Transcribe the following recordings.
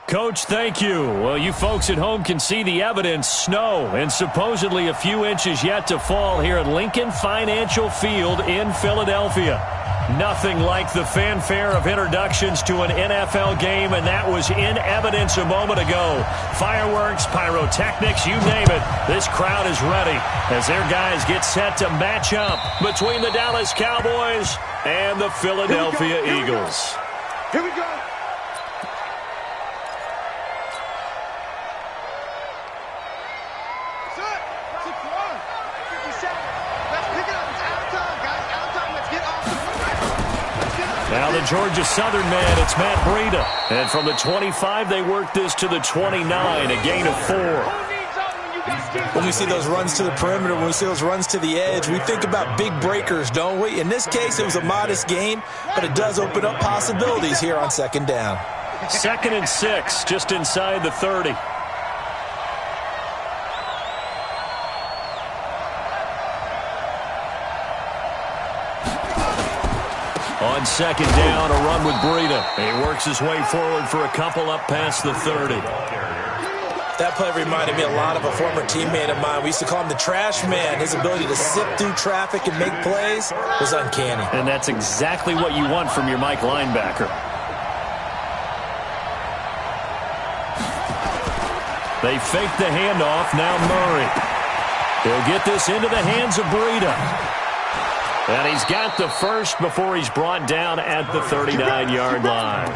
Coach, thank you. Well, you folks at home can see the evidence. Snow and supposedly a few inches yet to fall here at Lincoln Financial Field in Philadelphia. Nothing like the fanfare of introductions to an NFL game, and that was in evidence a moment ago. Fireworks, pyrotechnics, you name it. This crowd is ready as their guys get set to match up between the Dallas Cowboys and the Philadelphia Eagles. Here we go. Now the Georgia Southern man, it's Matt Breida. And from the 25, they work this to the 29, a gain of 4. When we see those runs to the perimeter, when we see those runs to the edge, we think about big breakers, don't we? In this case, it was a modest gain, but it does open up possibilities here on second down. 2nd and 6, just inside the 30. On second down, a run with Breida. He works his way forward for a couple up past the 30. That play reminded me a lot of a former teammate of mine. We used to call him the trash man. His ability to sift through traffic and make plays was uncanny. And that's exactly what you want from your Mike linebacker. They fake the handoff. Now Murray. He'll get this into the hands of Breida. And he's got the first before he's brought down at the 39-yard line.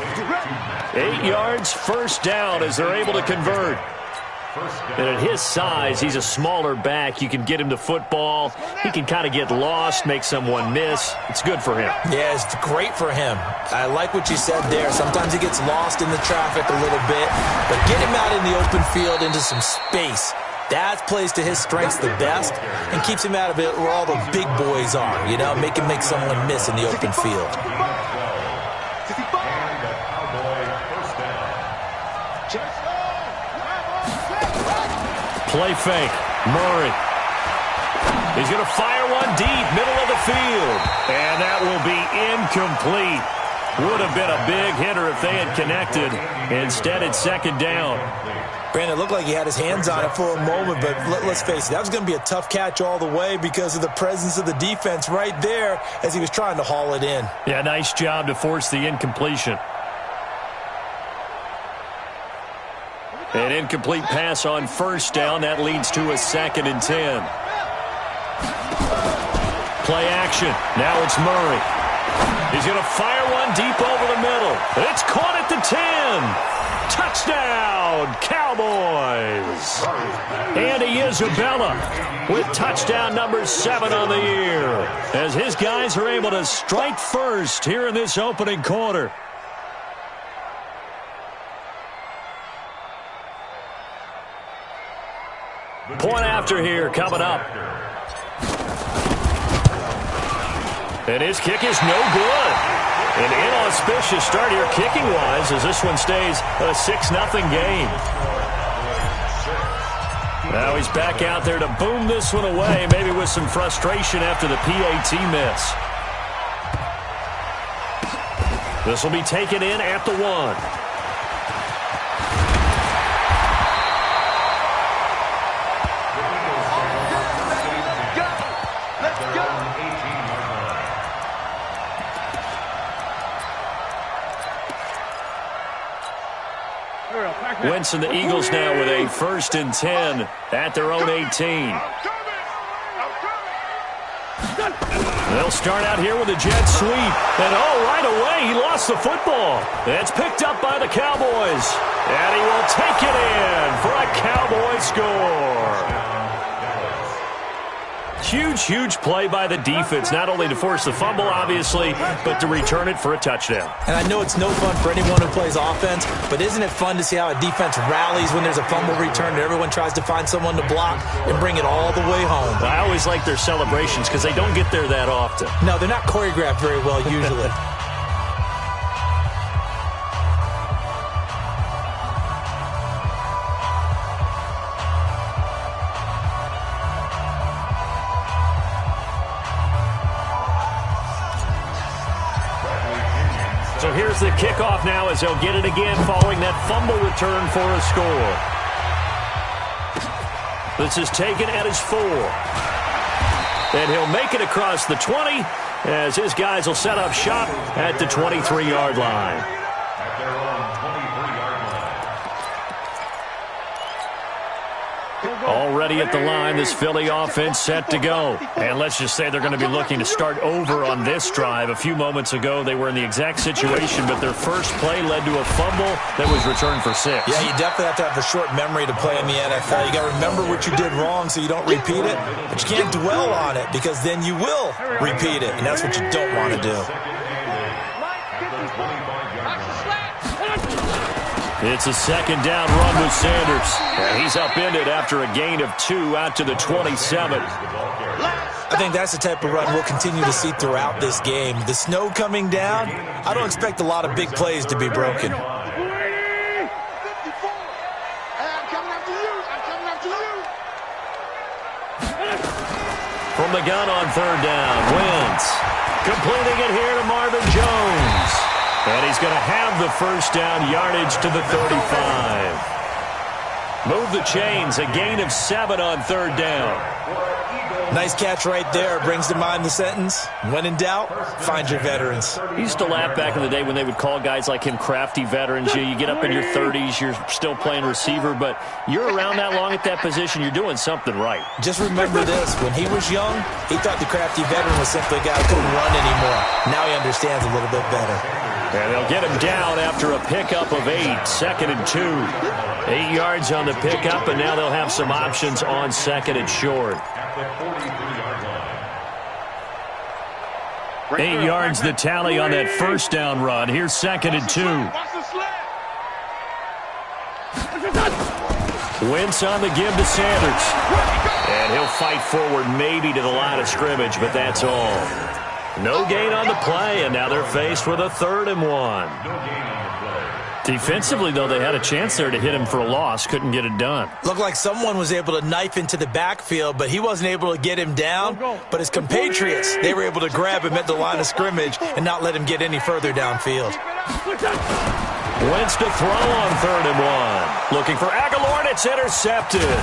8 yards, first down as they're able to convert. And at his size, he's a smaller back. You can get him to football. He can kind of get lost, make someone miss. It's good for him. Yeah, it's great for him. I like what you said there. Sometimes he gets lost in the traffic a little bit. But get him out in the open field into some space. That plays to his strengths the best and keeps him out of it where all the big boys are, you know, make him make someone miss in the open field. Play fake. Murray. He's going to fire one deep, middle of the field. And that will be incomplete. Would have been a big hitter if they had connected. Instead, it's second down. Brandon, it looked like he had his hands on it for a moment, but let's face it, that was going to be a tough catch all the way because of the presence of the defense right there as he was trying to haul it in. Yeah, nice job to force the incompletion. An incomplete pass on first down. That leads to a 2nd and 10. Play action. Now it's Murray. He's going to fire one deep over the middle. It's caught at the 10. Touchdown, Cowboys. Andy Isabella with touchdown number 7 on the year as his guys are able to strike first here in this opening quarter. Point after here coming up. And his kick is no good. An inauspicious start here kicking-wise as this one stays a 6-0 game. Now he's back out there to boom this one away, maybe with some frustration after the PAT miss. This will be taken in at the 1. Wentz and the Eagles now with a 1st and 10 at their own 18. They'll start out here with a jet sweep. And, right away, he lost the football. It's picked up by the Cowboys. And he will take it in for a Cowboy score. Huge, huge play by the defense, not only to force the fumble, obviously, but to return it for a touchdown. And I know it's no fun for anyone who plays offense, but isn't it fun to see how a defense rallies when there's a fumble return and everyone tries to find someone to block and bring it all the way home? I always like their celebrations because they don't get there that often. No, they're not choreographed very well usually. So here's the kickoff now as they'll get it again following that fumble return for a score. This is taken at his 4. And he'll make it across the 20 as his guys will set up shop at the 23-yard line. Already at the line, this Philly offense set to go. And let's just say they're going to be looking to start over on this drive. A few moments ago, they were in the exact situation, but their first play led to a fumble that was returned for 6. Yeah, you definitely have to have a short memory to play in the NFL. You got to remember what you did wrong so you don't repeat it, but you can't dwell on it because then you will repeat it, and that's what you don't want to do. It's a second down run with Sanders. And he's upended after a gain of 2 out to the 27. I think that's the type of run we'll continue to see throughout this game. The snow coming down, I don't expect a lot of big plays to be broken. From the gun on third down, Wentz completing it here to Marvin Jones. And he's going to have the first down yardage to the 35. Move the chains, a gain of 7 on third down. Nice catch right there. Brings to mind the sentence, when in doubt, find your veterans. He used to laugh back in the day when they would call guys like him crafty veterans. You get up in your 30s, you're still playing receiver, but you're around that long at that position, you're doing something right. Just remember this. When he was young, he thought the crafty veteran was simply a guy who couldn't run anymore. Now he understands a little bit better. And they'll get him down after a pickup of 8, 2nd and 2. 8 yards on the pickup, and now they'll have some options on 2nd and short. 8 yards the tally on that first down run. Here's 2nd and 2. Wentz on the give to Sanders. And he'll fight forward maybe to the line of scrimmage, but that's all. No gain on the play, and now they're faced with a 3rd and 1. Defensively, though, they had a chance there to hit him for a loss. Couldn't get it done. Looked like someone was able to knife into the backfield, but he wasn't able to get him down. But his compatriots, they were able to grab him at the line of scrimmage and not let him get any further downfield. Wentz to throw on 3rd and 1. Looking for Aguilar, and it's intercepted.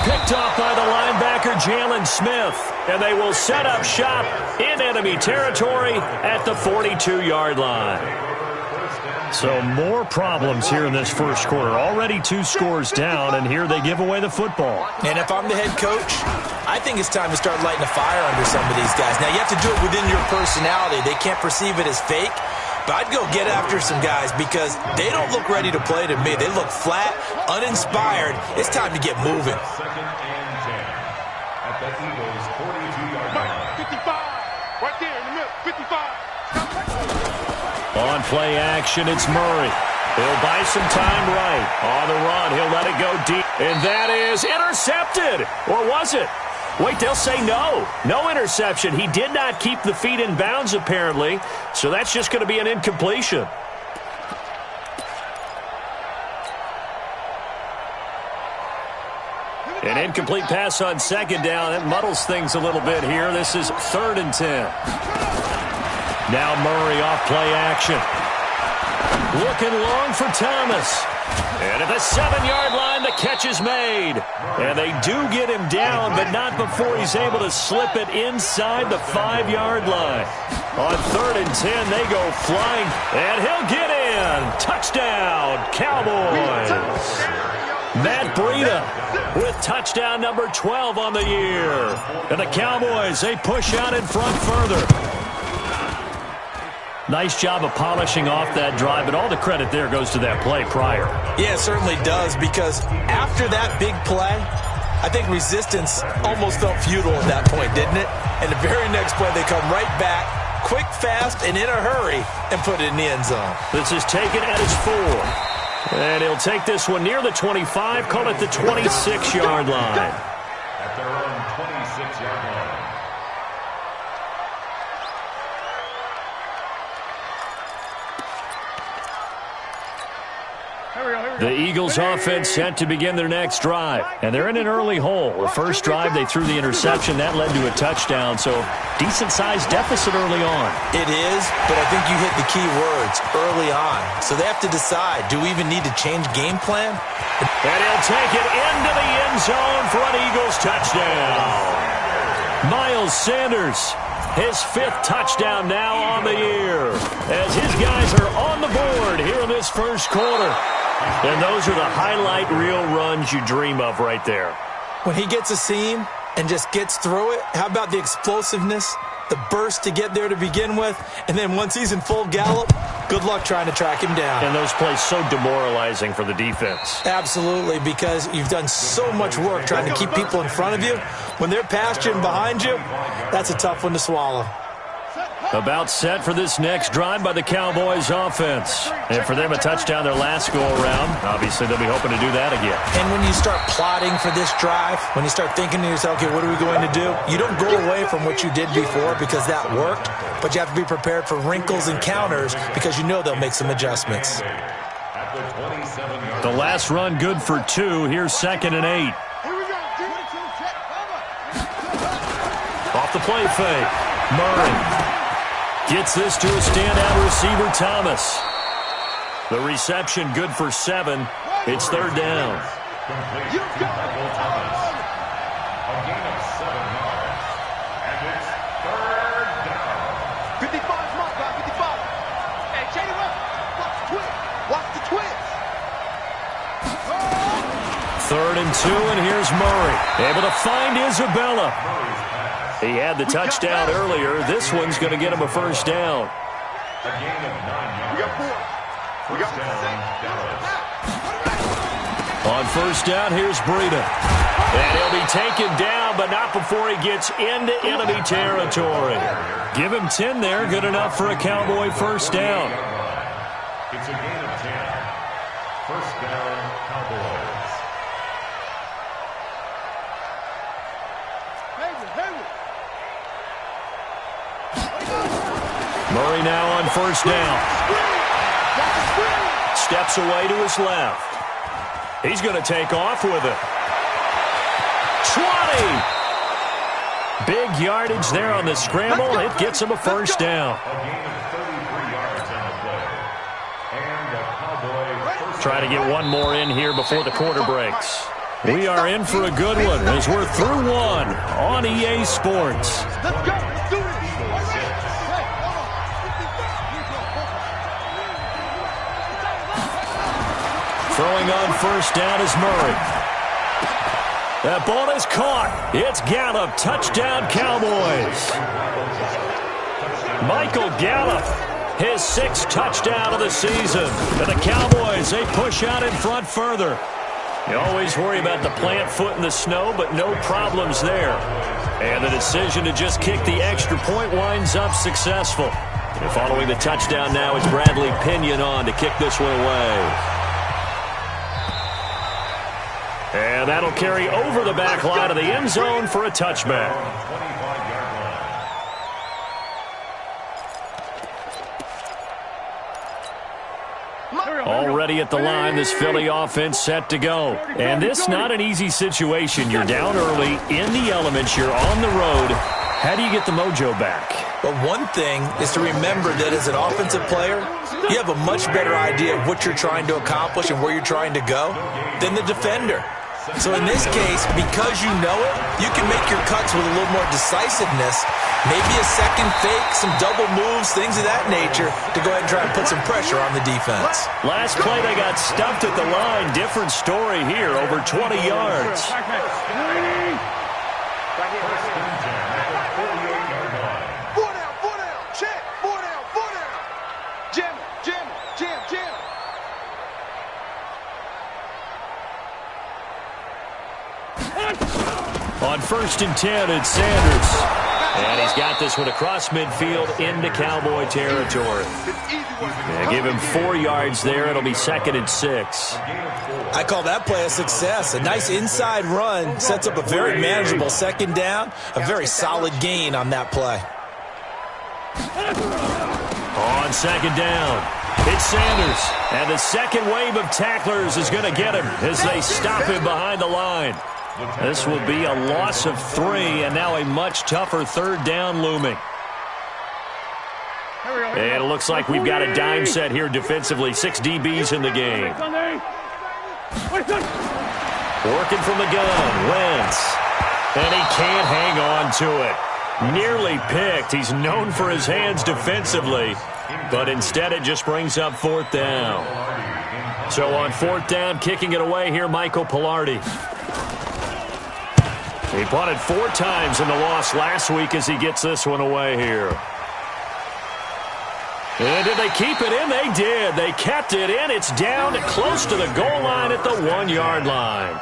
Picked off by the linebacker, Jalen Smith. And they will set up shop in enemy territory at the 42-yard line. So more problems here in this first quarter. Already 2 scores down, and here they give away the football. And if I'm the head coach, I think it's time to start lighting a fire under some of these guys. Now, you have to do it within your personality. They can't perceive it as fake. But I'd go get after some guys because they don't look ready to play to me. They look flat, uninspired. It's time to get moving. At the Eagles' 42-yard line. 55, right there in the middle, 55. On play action, it's Murray. He'll buy some time right. On the run, he'll let it go deep. And that is intercepted. Or was it? Wait, they'll say no. No interception. He did not keep the feet in bounds, apparently. So that's just going to be an incompletion. An incomplete pass on 2nd down. It muddles things a little bit here. This is 3rd and 10. Now Murray off play action. Looking long for Thomas. And at the 7-yard line, the catch is made. And they do get him down, but not before he's able to slip it inside the 5-yard line. On 3rd and 10, they go flying, and he'll get in. Touchdown, Cowboys. Matt Breida with touchdown number 12 on the year. And the Cowboys, they push out in front further. Nice job of polishing off that drive, but all the credit there goes to that play prior. Yeah, it certainly does, because after that big play, I think resistance almost felt futile at that point, didn't it? And the very next play, they come right back, quick, fast, and in a hurry, and put it in the end zone. This is taken at his 4. And he'll take this one near the 25, call it the 26-yard line. At their own 26-yard line. The Eagles offense set to begin their next drive, and they're in an early hole. The first drive, they threw the interception. That led to a touchdown, so decent-sized deficit early on. It is, but I think you hit the key words, early on. So they have to decide, do we even need to change game plan? And he'll take it into the end zone for an Eagles touchdown. Miles Sanders, his 5th touchdown now on the year, as his guys are on the board here in this first quarter. And those are the highlight reel runs you dream of right there. When he gets a seam and just gets through it, how about the explosiveness, the burst to get there to begin with, and then once he's in full gallop, good luck trying to track him down. And those plays so demoralizing for the defense. Absolutely, because you've done so much work trying to keep people in front of you. When they're past you and behind you, that's a tough one to swallow. About set for this next drive by the Cowboys offense. And for them, a touchdown their last go-around. Obviously, they'll be hoping to do that again. And when you start plotting for this drive, when you start thinking to yourself, okay, what are we going to do? You don't go away from what you did before because that worked, but you have to be prepared for wrinkles and counters because you know they'll make some adjustments. The last run good for 2. Here's 2nd and 8. Off the play fake. Murray gets this to a standout receiver, Thomas. The reception good for 7. It's 3rd down. You got Thomas. A gain of 7 yards. And it's 3rd down. 55, come on, guys, 55. Hey, Shady West, watch the twist. Watch the twist. 3rd and 2, and here's Murray. Able to find Isabella. He had the touchdown earlier. This one's going to get him a 1st down. A gain of 9 yards. We got 4. We got 6. On 1st down, here's Breida. And he'll be taken down, but not before he gets into enemy territory. Give him 10 there. Good enough for a Cowboy 1st down. It's a gain of 10. 1st down, Cowboys. Murray now on 1st down. Steps away to his left. He's going to take off with it. 20! Big yardage there on the scramble. It gets him a 1st down. Try to get one more in here before the quarter breaks. We are in for a good one as we're through 1 on EA Sports. Let's go. Let's do this. Throwing on 1st down is Murray. That ball is caught. It's Gallup. Touchdown, Cowboys. Michael Gallup, his 6th touchdown of the season. And the Cowboys, they push out in front further. You always worry about the plant foot in the snow, but no problems there. And the decision to just kick the extra point winds up successful. And following the touchdown now, it's Bradley Pinion on to kick this one away. And that'll carry over the back line of the end zone for a touchback. Already at the line, this Philly offense set to go. And this not an easy situation. You're down early, in the elements, you're on the road. How do you get the mojo back? Well, one thing is to remember that as an offensive player, you have a much better idea of what you're trying to accomplish and where you're trying to go than the defender. So in this case, because you know it, you can make your cuts with a little more decisiveness, maybe a second fake, some double moves, things of that nature, to go ahead and try and put some pressure on the defense. Last play, they got stuffed at the line. Different story here, over 20 yards. On 1st and 10, it's Sanders. And he's got this one across midfield into Cowboy territory. Yeah, give him 4 yards there. It'll be 2nd and 6. I call that play a success. A nice inside run sets up a very manageable 2nd down. A very solid gain on that play. On 2nd down, It's Sanders. And the second wave of tacklers is going to get him as they stop him behind the line. This will be a loss of 3, and now a much tougher third down looming. And it looks like we've got a dime set here defensively. 6 DBs in the game. Working from the gun, Wentz. And he can't hang on to it. Nearly picked. He's known for his hands defensively, but instead it just brings up 4th down. So on 4th down, kicking it away here, Michael Pilardi. He punted 4 times in the loss last week as he gets this one away here. And did they keep it in? They did. They kept it in. It's down close to the goal line at the 1-yard line.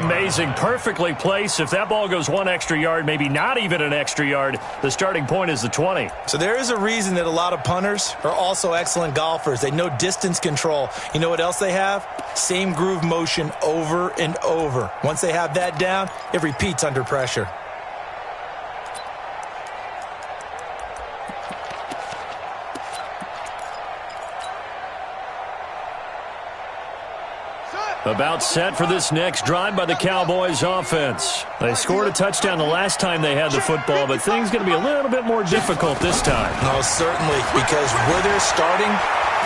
Amazing. Perfectly placed. If that ball goes 1 extra yard, maybe not even an extra yard, the starting point is the 20. So there is a reason that a lot of punters are also excellent golfers. They know distance control. You know what else they have? Same groove motion over and over. Once they have that down, it repeats under pressure. About set for this next drive by the Cowboys offense. They scored a touchdown the last time they had the football, but things going to be a little bit more difficult this time. No, certainly, because where they're starting,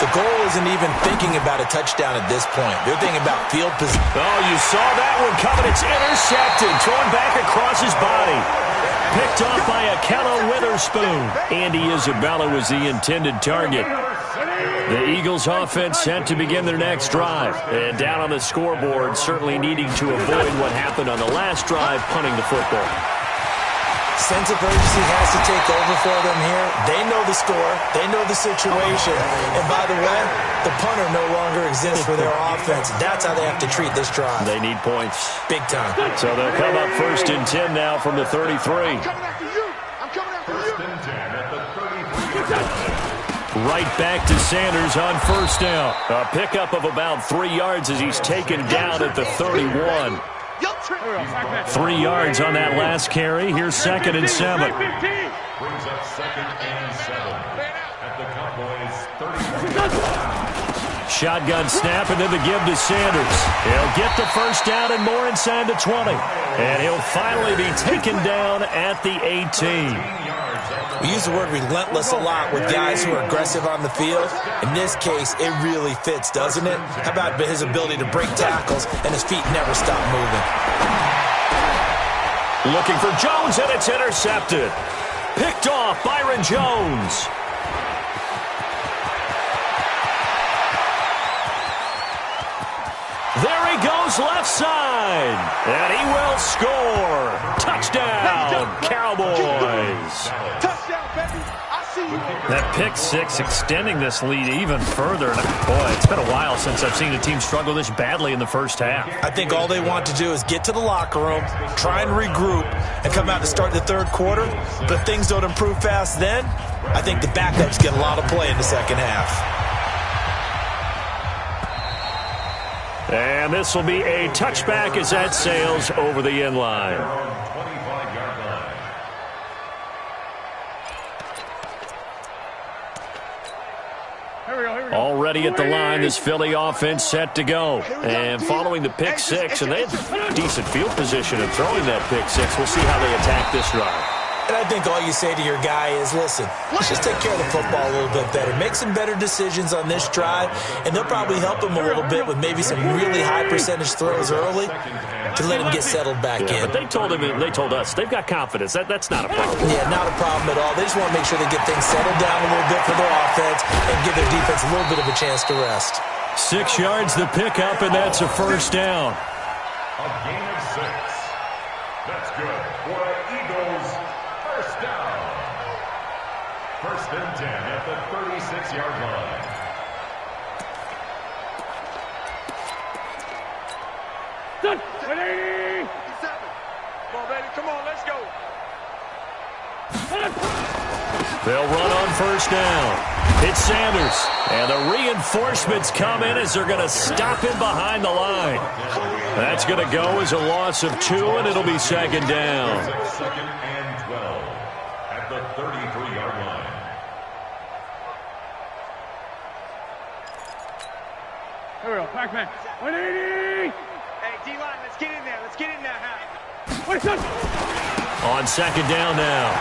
the goal isn't even thinking about a touchdown at this point. They're thinking about field position. Oh, you saw that one coming. It's intercepted, thrown back across his body. Picked off by Akello Witherspoon. Andy Isabella was the intended target. The Eagles offense set to begin their next drive. And down on the scoreboard, certainly needing to avoid what happened on the last drive, punting the football. Sense of urgency has to take over for them here. They know the score. They know the situation. And by the way, the punter no longer exists for their offense. That's how they have to treat this drive. They need points. Big time. So they'll come up 1st and 10 now from the 33. I'm coming after you. I'm coming after you. 1st and 10 at the 33. Right back to Sanders on 1st down. A pickup of about 3 yards as he's taken down at the 31. 3 yards on that last carry. Here's 2nd and 7. Brings up 2nd and 7 at the Cowboys 30. Shotgun snap and then the give to Sanders. He'll get the 1st down and more inside the 20. And he'll finally be taken down at the 18. We use the word relentless a lot with guys who are aggressive on the field. In this case, it really fits, doesn't it? How about his ability to break tackles and his feet never stop moving? Looking for Jones, and it's intercepted. Picked off Byron Jones. There he goes left side. And he will score. Touchdown, Cowboys. Touchdown, baby. I see you. That pick 6 extending this lead even further. And boy, it's been a while since I've seen a team struggle this badly in the first half. I think all they want to do is get to the locker room, try and regroup, and come out to start the 3rd quarter. But if things don't improve fast then, I think the backups get a lot of play in the 2nd half. And this will be a touchback as that sails over the end line. 25-yard line. Already at the line, this Philly offense set to go. And following the pick 6, and they have decent field position of throwing that pick 6. We'll see how they attack this drive. And I think all you say to your guy is, listen, let's just take care of the football a little bit better. Make some better decisions on this drive, and they'll probably help him a little bit with maybe some really high percentage throws early to let him get settled back in. But they told us they've got confidence. That's not a problem. Yeah, not a problem at all. They just want to make sure they get things settled down a little bit for their offense and give their defense a little bit of a chance to rest. 6 yards the pickup, and that's a 1st down. A gain of 6. That's good for Eagles. 1st down. 1st and 10 at the 36-yard line. Come on, baby. Come on, let's go. They'll run on 1st down. It's Sanders. And the reinforcements come in as they're going to stop him behind the line. That's going to go as a loss of 2, and it'll be 2nd down. 2nd and 12 at the 33-yard line. Here we go. Back man. 180. Hey, D-line, let's get in there. Let's get in there, On second down now,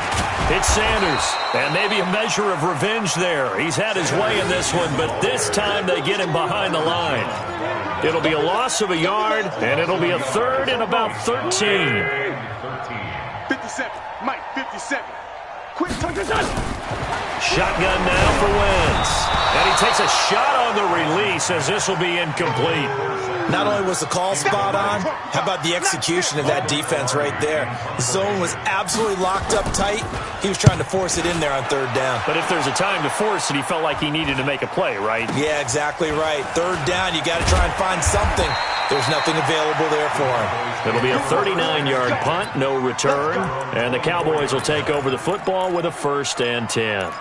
it's Sanders, and maybe a measure of revenge there. He's had his way in this one, but this time they get him behind the line. It'll be a loss of a yard, and it'll be a third and about 13. 57. Mike, 57. Quick, touch. Shotgun now for Wentz. And he takes a shot on the release as this will be incomplete. Not only was the call spot on, how about the execution of that defense right there? The zone was absolutely locked up tight. He was trying to force it in there on third down. But if there's a time to force it, he felt like he needed to make a play, right? Yeah, exactly right. Third down, you got to try and find something. There's nothing available there for him. It'll be a 39-yard punt, no return. And the Cowboys will take over the football with a 1st and 10.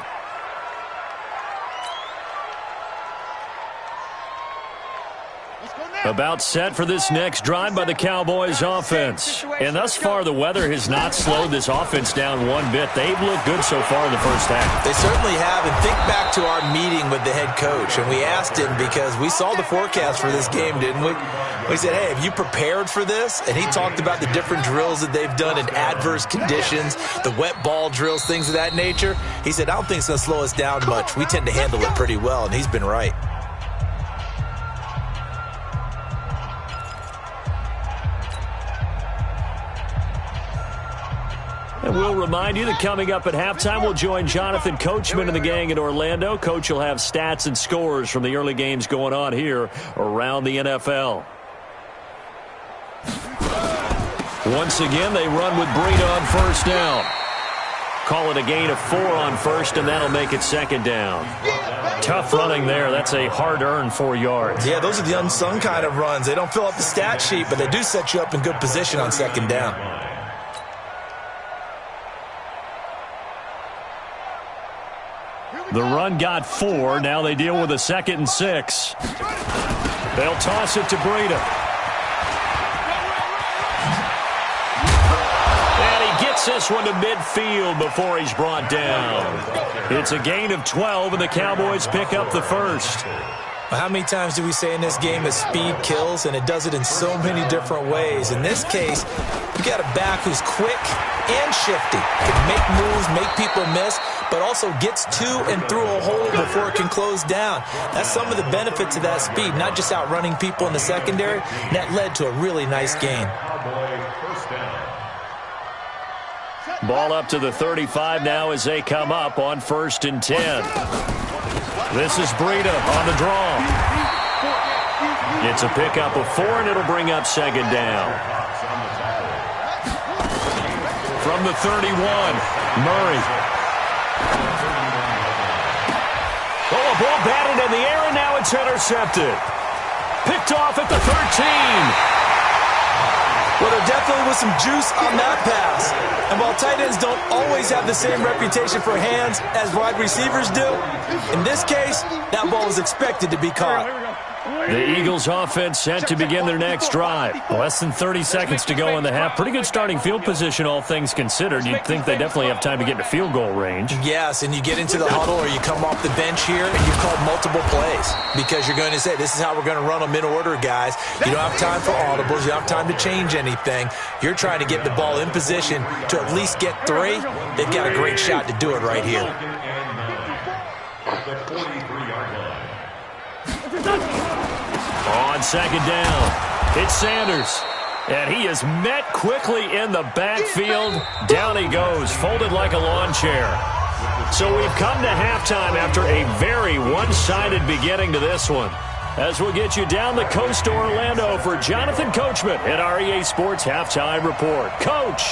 About set for this next drive by the Cowboys offense. And thus far, the weather has not slowed this offense down one bit. They've looked good so far in the first half. They certainly have. And think back to our meeting with the head coach. And we asked him because we saw the forecast for this game, didn't we? We said, hey, have you prepared for this? And he talked about the different drills that they've done in adverse conditions, the wet ball drills, things of that nature. He said, I don't think it's going to slow us down much. We tend to handle it pretty well, and he's been right. And we'll remind you that coming up at halftime, we'll join Jonathan Coachman and the gang in Orlando. Coach will have stats and scores from the early games going on here around the NFL. Once again, they run with Breida on first down. Call it a gain of 4 on first, and that'll make it second down. Tough running there. That's a hard-earned 4 yards. Yeah, those are the unsung kind of runs. They don't fill up the stat sheet, but they do set you up in good position on second down. The run got 4. Now they deal with a 2nd and 6. They'll toss it to Breida. And he gets this one to midfield before he's brought down. It's a gain of 12, and the Cowboys pick up the first. How many times do we say in this game that speed kills, and it does it in so many different ways? In this case, you got a back who's quick and shifty, can make moves, make people miss, but also gets to and through a hole before it can close down. That's some of the benefits of that speed, not just outrunning people in the secondary, and that led to a really nice gain. Ball up to the 35 now as they come up on 1st and 10. This is Breida on the draw. It's a pickup of 4, and it'll bring up second down. From the 31, Murray. Oh, a ball batted in the air, and now it's intercepted. Picked off at the 13. Well, there definitely was some juice on that pass. And while tight ends don't always have the same reputation for hands as wide receivers do, in this case, that ball was expected to be caught. The Eagles offense set to begin their next drive. Less than 30 seconds to go in the half. Pretty good starting field position, all things considered. You'd think they definitely have time to get into field goal range. Yes, and you get into the huddle or you come off the bench here and you've called multiple plays because you're going to say, this is how we're going to run them in order, guys. You don't have time for audibles. You don't have time to change anything. You're trying to get the ball in position to at least get 3. They've got a great shot to do it right here. On second down, it's Sanders. And he is met quickly in the backfield. Down he goes, folded like a lawn chair. So we've come to halftime after a very one-sided beginning to this one. As we'll get you down the coast to Orlando for Jonathan Coachman at our EA Sports Halftime Report. Coach!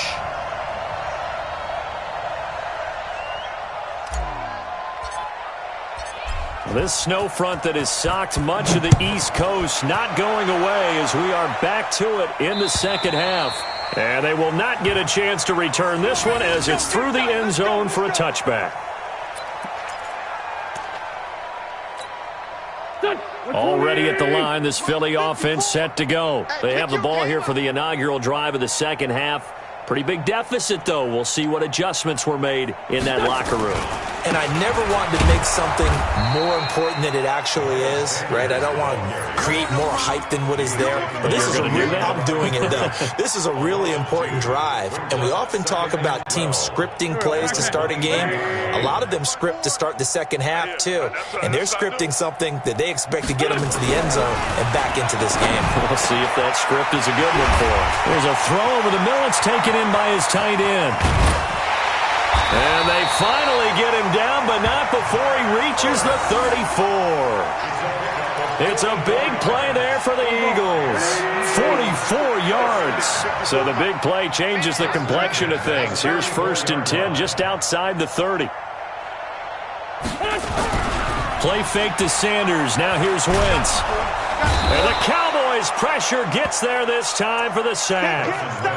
This snow front that has socked much of the East Coast not going away as we are back to it in the second half. And they will not get a chance to return this one as it's through the end zone for a touchback. Already at the line, this Philly offense set to go. They have the ball here for the inaugural drive of the second half. Pretty big deficit, though. We'll see what adjustments were made in that locker room. And I never want to make something more important than it actually is, right? I don't want to create more hype than what is there. But this is I'm doing it, though. This is a really important drive. And we often talk about teams scripting plays to start a game. A lot of them script to start the second half, too. And they're scripting something that they expect to get them into the end zone and back into this game. We'll see if that script is a good one for him. There's a throw over the middle. It's taken in by his tight end. And they finally get him down, but not before he reaches the 34. It's a big play there for the Eagles. 44 yards. So the big play changes the complexion of things. Here's 1st and 10 just outside the 30. Play fake to Sanders. Now here's Wentz. And the Cowboys pressure gets there this time for the sack.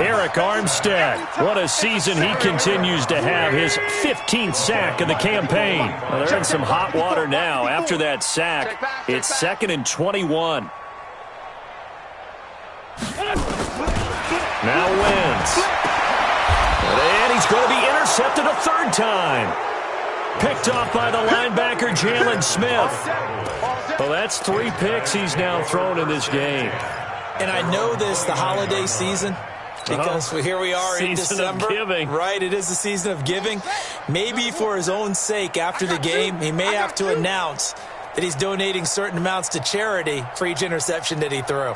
Eric Armstead, what a season he continues to have. His 15th sack of the campaign. Well, they're in some hot water now. After that sack, it's 2nd and 21. Now Wentz. And he's going to be intercepted a 3rd time. Picked off by the linebacker, Jalen Smith. Well, that's 3 picks he's now thrown in this game. And I know this, the holiday season, because here we are in December. Season of giving. Right, it is the season of giving. Maybe for his own sake, after the game, he may have to announce that he's donating certain amounts to charity for each interception that he threw.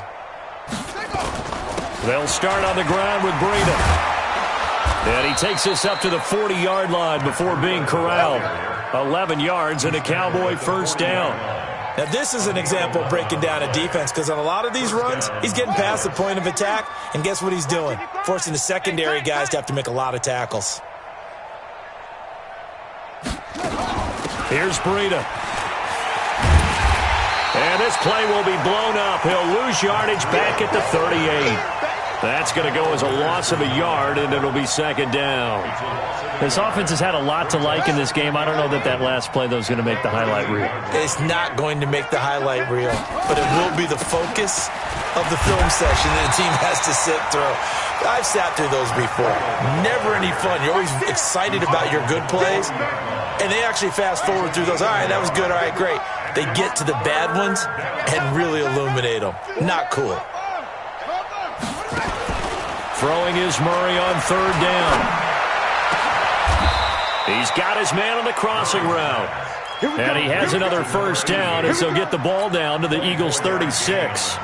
They'll start on the ground with Breida. And he takes us up to the 40-yard line before being corralled. 11 yards and a Cowboy 1st down. Now, this is an example of breaking down a defense, because on a lot of these runs, he's getting past the point of attack, and guess what he's doing? Forcing the secondary guys to have to make a lot of tackles. Here's Breida. And this play will be blown up. He'll lose yardage back at the 38. That's going to go as a loss of a yard, and it'll be 2nd down. This offense has had a lot to like in this game. I don't know that last play, though, is going to make the highlight reel. It's not going to make the highlight reel, but it will be the focus of the film session that the team has to sit through. I've sat through those before. Never any fun. You're always excited about your good plays, and they actually fast forward through those. All right, that was good. All right, great. They get to the bad ones and really illuminate them. Not cool. Throwing is Murray on 3rd down. He's got his man on the crossing route. And he has another 1st down as they'll get the ball down to the Eagles' 36.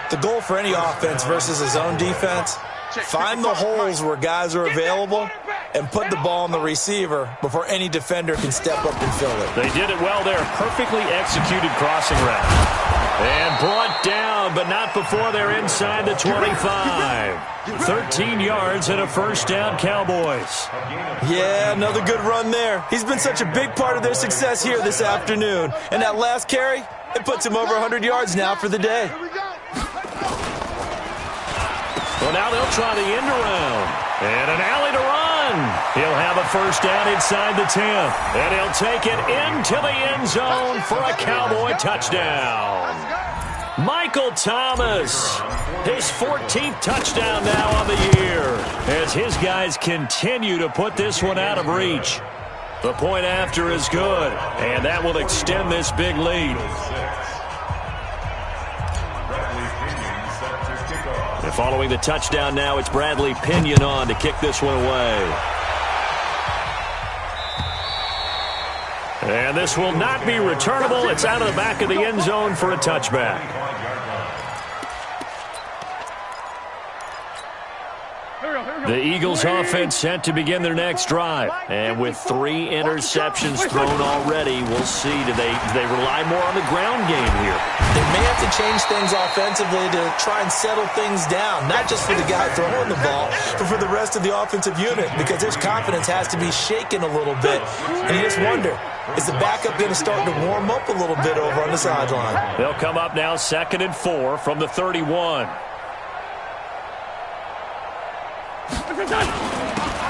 The goal for any offense versus his own defense, find the holes where guys are available and put the ball on the receiver before any defender can step up and fill it. They did it well there. Perfectly executed crossing route. And brought down, but not before they're inside the 25. 13 yards and a 1st down, Cowboys. Yeah, another good run there. He's been such a big part of their success here this afternoon. And that last carry, it puts him over 100 yards now for the day. Well, now they'll try the end around. And an alley to run. He'll have a 1st down inside the 10. And he'll take it into the end zone for a Cowboy touchdown. Michael Thomas, his 14th touchdown now on the year, as his guys continue to put this one out of reach. The point after is good, and that will extend this big lead. And following the touchdown now, it's Bradley Pinion on to kick this one away. And this will not be returnable. It's out of the back of the end zone for a touchback. The Eagles offense set to begin their next drive. And with 3 interceptions thrown already, we'll see. Do they rely more on the ground game here? They may have to change things offensively to try and settle things down, not just for the guy throwing the ball, but for the rest of the offensive unit, because their confidence has to be shaken a little bit. And you just wonder, is the backup going to start to warm up a little bit over on the sideline? They'll come up now 2nd and 4 from the 31.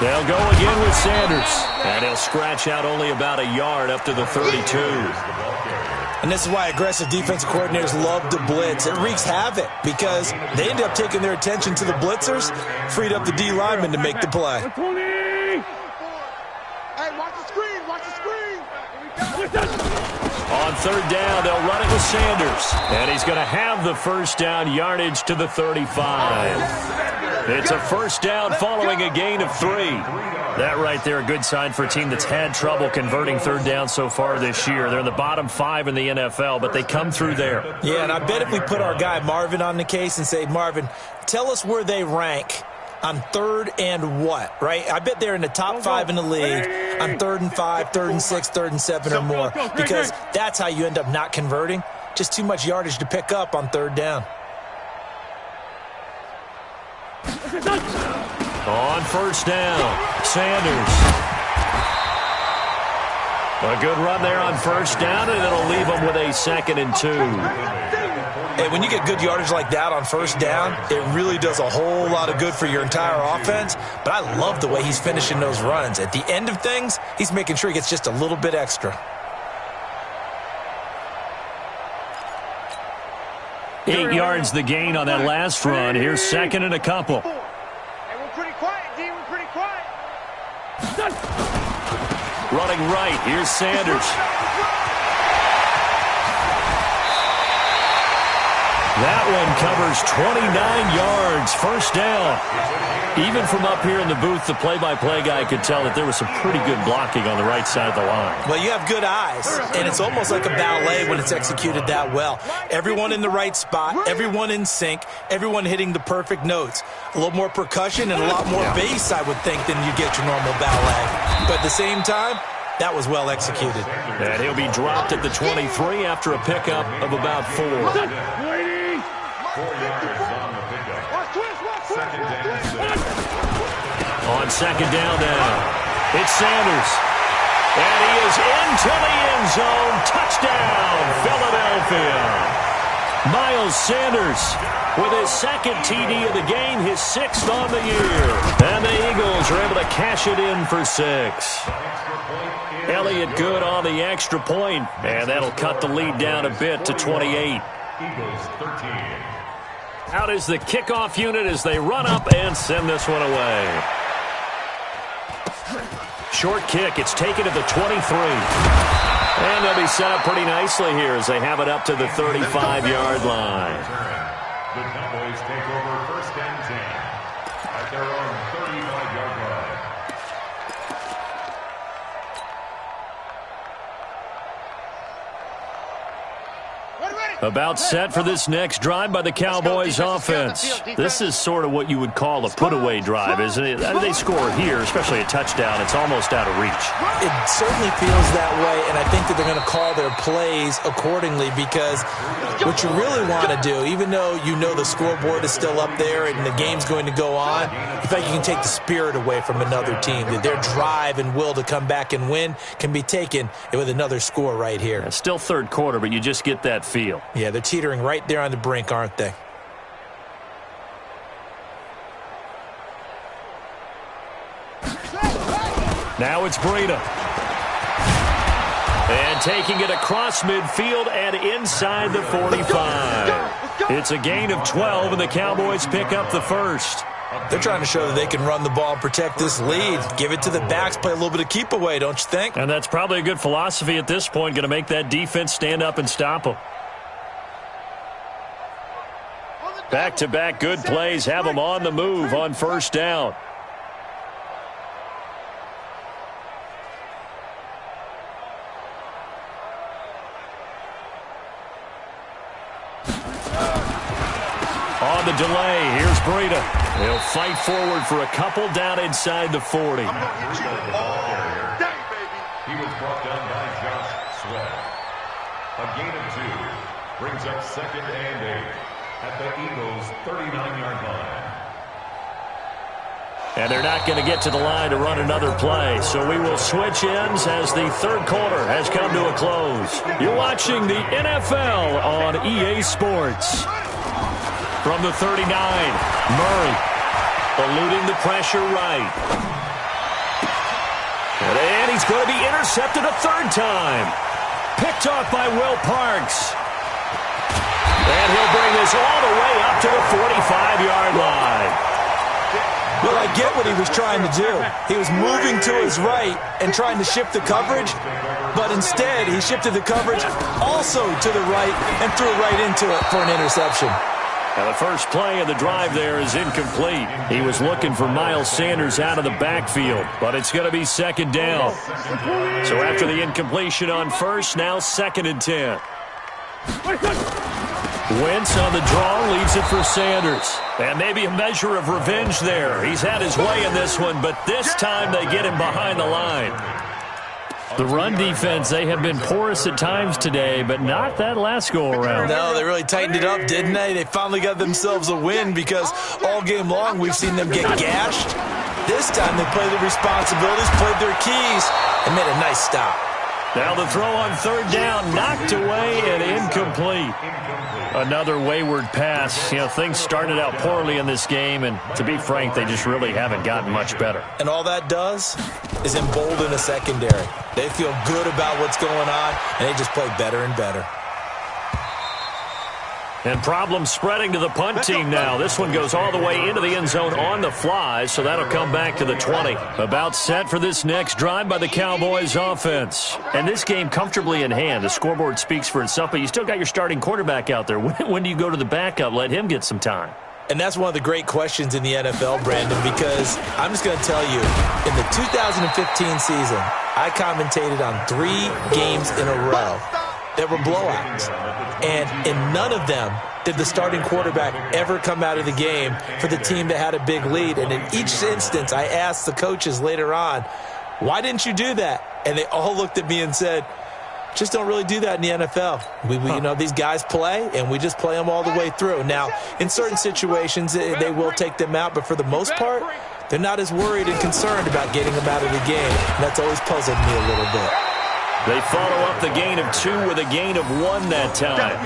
They'll go again with Sanders. And he'll scratch out only about a yard up to the 32. And this is why aggressive defensive coordinators love to blitz. It wreaks havoc because they end up taking their attention to the blitzers, freed up the D lineman to make the play. Hey, watch the screen, watch the screen. On third down, they'll run it with Sanders. And he's going to have the first down yardage to the 35. It's a first down following a gain of 3. That right there, a good sign for a team that's had trouble converting third down so far this year. They're in the bottom 5 in the NFL, but they come through there. Yeah, and I bet if we put our guy Marvin on the case and say, Marvin, tell us where they rank on third and what, right? I bet they're in the top 5 in the league on 3rd and 5, 3rd and 6, 3rd and 7 or more, because that's how you end up not converting. Just too much yardage to pick up on third down. On first down, Sanders. A good run there on first down, and it'll leave them with a 2nd and 2. Hey, when you get good yardage like that on first down, it really does a whole lot of good for your entire offense. But I love the way he's finishing those runs. At the end of things, he's making sure he gets just a little bit extra. 8 yards the gain on that last run. Here's 2nd and a couple. Hey, we're pretty quiet, D. We're pretty quiet. Running right, here's Sanders. That one covers 29 yards, first down. Even from up here in the booth, the play-by-play guy could tell that there was some pretty good blocking on the right side of the line. Well, you have good eyes, and it's almost like a ballet when it's executed that well. Everyone in the right spot, everyone in sync, everyone hitting the perfect notes. A little more percussion and a lot more bass, I would think, than you get your normal ballet. But at the same time, that was well executed. And he'll be dropped at the 23 after a pickup of about 4. 4 yards on the pickup. Second down, 6. On second down now, it's Sanders. And he is into the end zone. Touchdown, Philadelphia. Miles Sanders with his 2nd TD of the game, his 6th on the year. And the Eagles are able to cash it in for 6. Elliott good on the extra point, and that'll cut the lead down a bit to 28. Eagles 13. Out is the kickoff unit as they run up and send this one away. Short kick, it's taken to the 23. And they'll be set up pretty nicely here as they have it up to the 35-yard line. The Cowboys take over 1st and 10 at their own 35-yard line. About set for this next drive by the Cowboys offense. This is sort of what you would call a put-away drive, isn't it? I mean, they score here, especially a touchdown. It's almost out of reach. It certainly feels that way, and I think that they're going to call their plays accordingly, because what you really want to do, even though you know the scoreboard is still up there and the game's going to go on, in fact, you can take the spirit away from another team. That their drive and will to come back and win can be taken with another score right here. It's still third quarter, but you just get that feel. Yeah, they're teetering right there on the brink, aren't they? Now it's Breida. And taking it across midfield and inside the 45. It's a gain of 12, and the Cowboys pick up the 1st. They're trying to show that they can run the ball and protect this lead. Give it to the backs, play a little bit of keep away, don't you think? And that's probably a good philosophy at this point, going to make that defense stand up and stop them. Back-to-back good plays have them on the move on first down. On the delay, here's Breida. He'll fight forward for a couple down inside the 40. He was brought down by Josh Sweat. A gain of 2 brings up 2nd and 8 at the Eagles' 39-yard line. And they're not going to get to the line to run another play, so we will switch ends as the third quarter has come to a close. You're watching the NFL on EA Sports. From the 39, Murray eluding the pressure right. And he's going to be intercepted a 3rd time. Picked off by Will Parks. And he'll bring this all the way up to the 45-yard line. Well, I get what he was trying to do. He was moving to his right and trying to shift the coverage. But instead, he shifted the coverage also to the right and threw right into it for an interception. Now the first play of the drive there is incomplete. He was looking for Miles Sanders out of the backfield, but it's going to be second down. So after the incompletion on first, now 2nd and 10. Wentz on the draw, leaves it for Sanders. And maybe a measure of revenge there. He's had his way in this one, but this time they get him behind the line. The run defense, they have been porous at times today, but not that last go-around. No, they really tightened it up, didn't they? They finally got themselves a win because all game long we've seen them get gashed. This time they played their responsibilities, played their keys, and made a nice stop. Now the throw on 3rd down, knocked away and incomplete. Another wayward pass. You know, things started out poorly in this game, and to be frank, they just really haven't gotten much better. And all that does is embolden a secondary. They feel good about what's going on, and they just play better and better. And problems spreading to the punt team now. This one goes all the way into the end zone on the fly, so that'll come back to the 20. About set for this next drive by the Cowboys offense. And this game comfortably in hand. The scoreboard speaks for itself, but you still got your starting quarterback out there. When do you go to the backup? Let him get some time. And that's one of the great questions in the NFL, Brandon, because I'm just going to tell you, in the 2015 season, I commentated on 3 games in a row that were blowouts. And in none of them did the starting quarterback ever come out of the game for the team that had a big lead. And in each instance, I asked the coaches later on, why didn't you do that? And they all looked at me and said, just don't really do that in the NFL. You know, these guys play, and we just play them all the way through. Now, in certain situations, they will take them out, but for the most part, they're not as worried and concerned about getting them out of the game. And that's always puzzled me a little bit. They follow up the gain of 2 with a gain of 1 that time.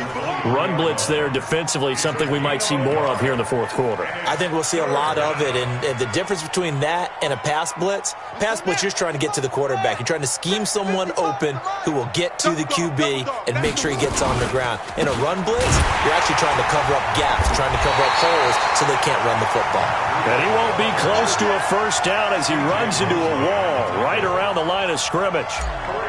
Run blitz there defensively, something we might see more of here in the 4th quarter. I think we'll see a lot of it, and the difference between that and a pass blitz, you're trying to get to the quarterback. You're trying to scheme someone open who will get to the QB and make sure he gets on the ground. In a run blitz, you're actually trying to cover up gaps, trying to cover up holes so they can't run the football. And he won't be close to a first down as he runs into a wall right around the line of scrimmage.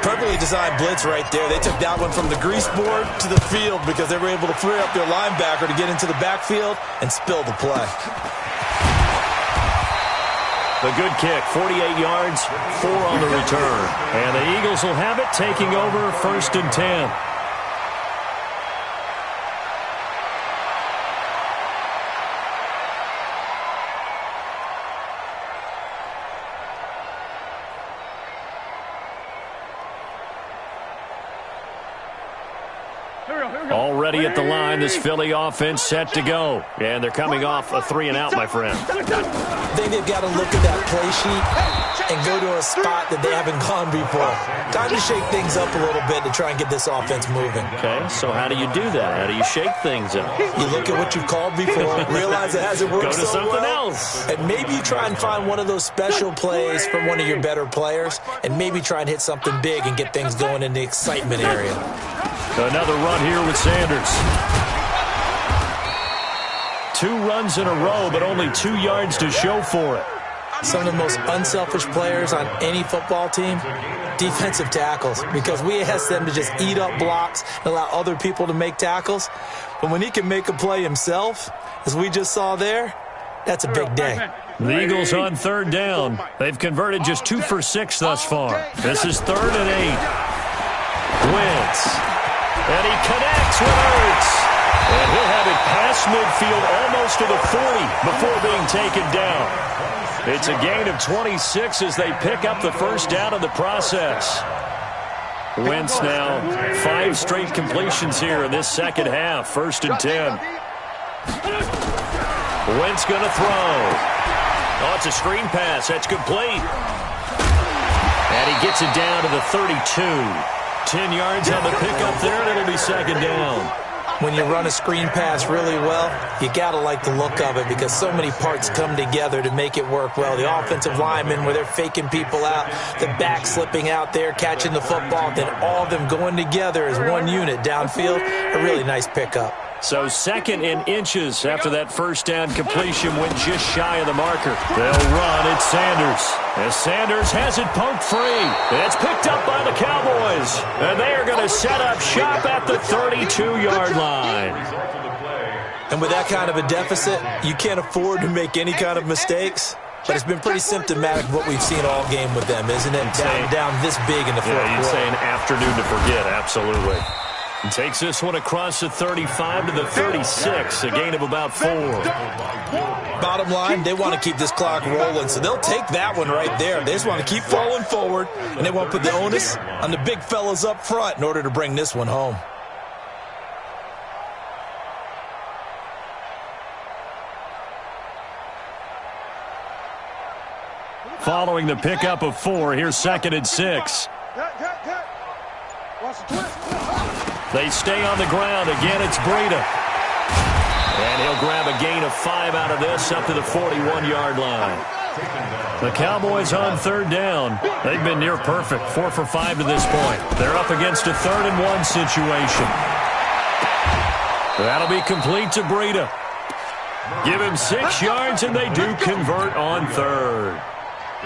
Perfectly designed blitz right there. They took that one from the grease board to the field because they were able to free up their linebacker to get into the backfield and spill the play. The good kick, 48 yards, 4 on the return. And the Eagles will have it, taking over 1st and 10. Already at the line, this Philly offense set to go. And they're coming off a 3-and-out, my friend. I think they've got to look at that play sheet and go to a spot that they haven't gone before. Time to shake things up a little bit to try and get this offense moving. Okay, so how do you do that? How do you shake things up? You look at what you've called before, realize it hasn't worked so well. Go to something else. And maybe you try and find one of those special plays from one of your better players, and maybe try and hit something big and get things going in the excitement area. Another run here with Sanders. 2 runs in a row, but only 2 yards to show for it. Some of the most unselfish players on any football team, defensive tackles, because we ask them to just eat up blocks and allow other people to make tackles. But when he can make a play himself, as we just saw there, that's a big day. The Eagles on 3rd down. They've converted just 2 for 6 thus far. This is 3rd and 8. Wentz. And he connects with Ertz. And he'll have it past midfield almost to the 40 before being taken down. It's a gain of 26 as they pick up the first down in the process. Wentz now 5 straight completions here in this second half. 1st and 10. Wentz going to throw. Oh, it's a screen pass. That's complete. And he gets it down to the 32. 10 yards on the pickup there, and it'll be second down. When you run a screen pass really well, you got to like the look of it because so many parts come together to make it work well. The offensive linemen, where they're faking people out, the back slipping out there, catching the football, then all of them going together as one unit downfield. A really nice pickup. So 2nd and inches after that first down completion went just shy of the marker. They'll run. It's Sanders. As Sanders has it poked free. It's picked up by the Cowboys. is. And they are going to set up shop at the 32-yard line. And with that kind of a deficit, you can't afford to make any kind of mistakes. But it's been pretty symptomatic of what we've seen all game with them, isn't it? Down this big in the fourth quarter. You'd say an afternoon to forget, absolutely. He takes this one across the 35 to the 36, a gain of about 4. Bottom line, they want to keep this clock rolling, so they'll take that one right there. They just want to keep falling forward, and they want to put the onus on the big fellas up front in order to bring this one home. Following the pickup of 4, here's 2nd and 6. They stay on the ground. Again, it's Breida. And he'll grab a gain of 5 out of this up to the 41-yard line. The Cowboys on 3rd down. They've been near perfect, 4 for 5 to this point. They're up against a 3rd and 1 situation. That'll be complete to Breida. Give him 6 yards, and they do convert on 3rd.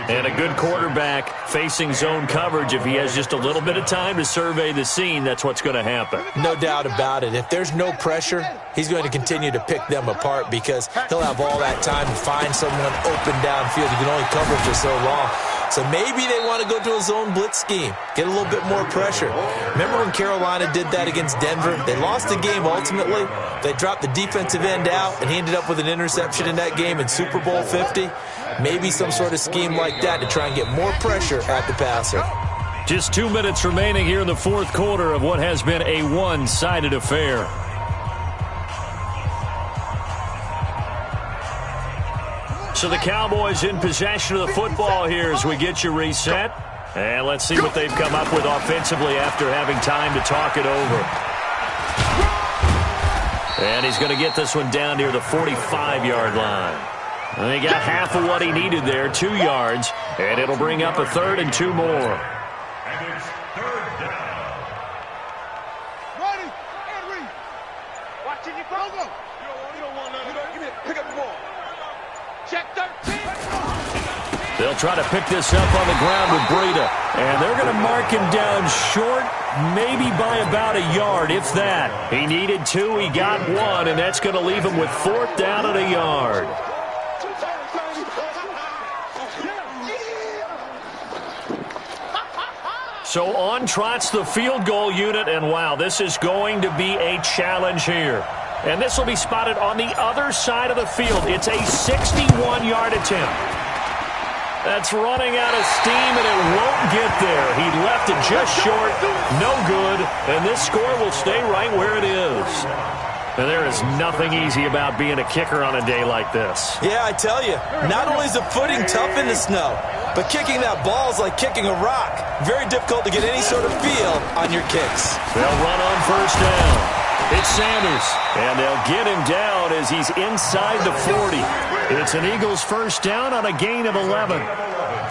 And a good quarterback facing zone coverage. If he has just a little bit of time to survey the scene, that's what's going to happen. No doubt about it. If there's no pressure, he's going to continue to pick them apart because he'll have all that time to find someone open downfield. He can only cover for so long. So maybe they want to go to a zone blitz scheme, get a little bit more pressure. Remember when Carolina did that against Denver? They lost the game ultimately. They dropped the defensive end out, and he ended up with an interception in that game in Super Bowl 50. Maybe some sort of scheme like that to try and get more pressure at the passer. Just 2 minutes remaining here in the fourth quarter of what has been a one-sided affair. So the Cowboys in possession of the football here as we get you reset. And let's see what they've come up with offensively after having time to talk it over. And he's going to get this one down near the 45-yard line. And he got half of what he needed there, 2 yards, and it'll bring up a 3rd and 2 more. And it's 3rd down. Ready, and read. Watching your go. You don't want nothing. Give me it. Pick up the ball. Check 13. They'll try to pick this up on the ground with Breida. And they're going to mark him down short, maybe by about a yard, if that. He needed 2, he got 1, and that's going to leave him with 4th down and a yard. So on trots the field goal unit, and wow, this is going to be a challenge here. And this will be spotted on the other side of the field. It's a 61-yard attempt. That's running out of steam, and it won't get there. He left it just short, no good, and this score will stay right where it is. And there is nothing easy about being a kicker on a day like this. Yeah, I tell you, not only is the footing tough in the snow, but kicking that ball is like kicking a rock. Very difficult to get any sort of feel on your kicks. They'll run on 1st down. It's Sanders, and they'll get him down as he's inside the 40. It's an Eagles 1st down on a gain of 11.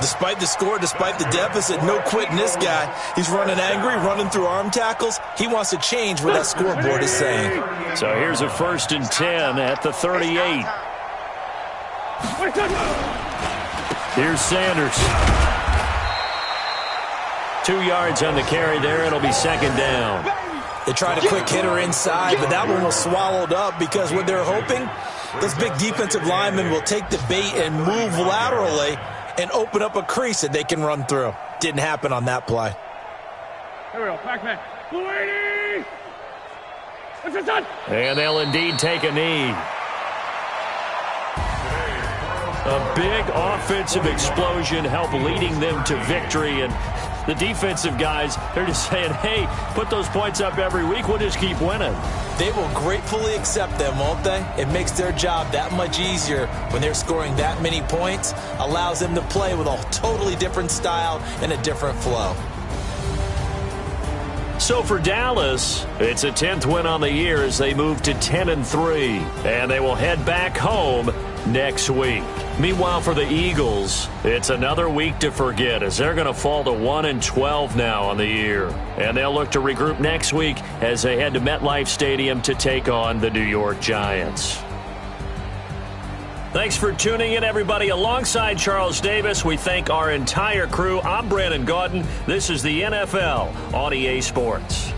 Despite the score, despite the deficit, no quitting this guy. He's running angry, running through arm tackles. He wants to change what that scoreboard is saying. So here's a 1st and 10 at the 38. Here's Sanders. 2 yards on the carry there. It'll be 2nd down. They tried a quick hitter inside, but that one was swallowed up because what they're hoping, those big defensive linemen will take the bait and move laterally and open up a crease that they can run through. Didn't happen on that play. Here we go. Back man. Blue 80. What's this done? And they'll indeed take a knee. A big offensive explosion helped leading them to victory. And the defensive guys, they're just saying, hey, put those points up every week. We'll just keep winning. They will gratefully accept them, won't they? It makes their job that much easier when they're scoring that many points. Allows them to play with a totally different style and a different flow. So for Dallas, it's a 10th win on the year as they move to 10-3. And they will head back home next week. Meanwhile, for the Eagles, it's another week to forget as they're going to fall to 1-12 now on the year. And they'll look to regroup next week as they head to MetLife Stadium to take on the New York Giants. Thanks for tuning in, everybody. Alongside Charles Davis, we thank our entire crew. I'm Brandon Gaudin. This is the NFL on EA Sports.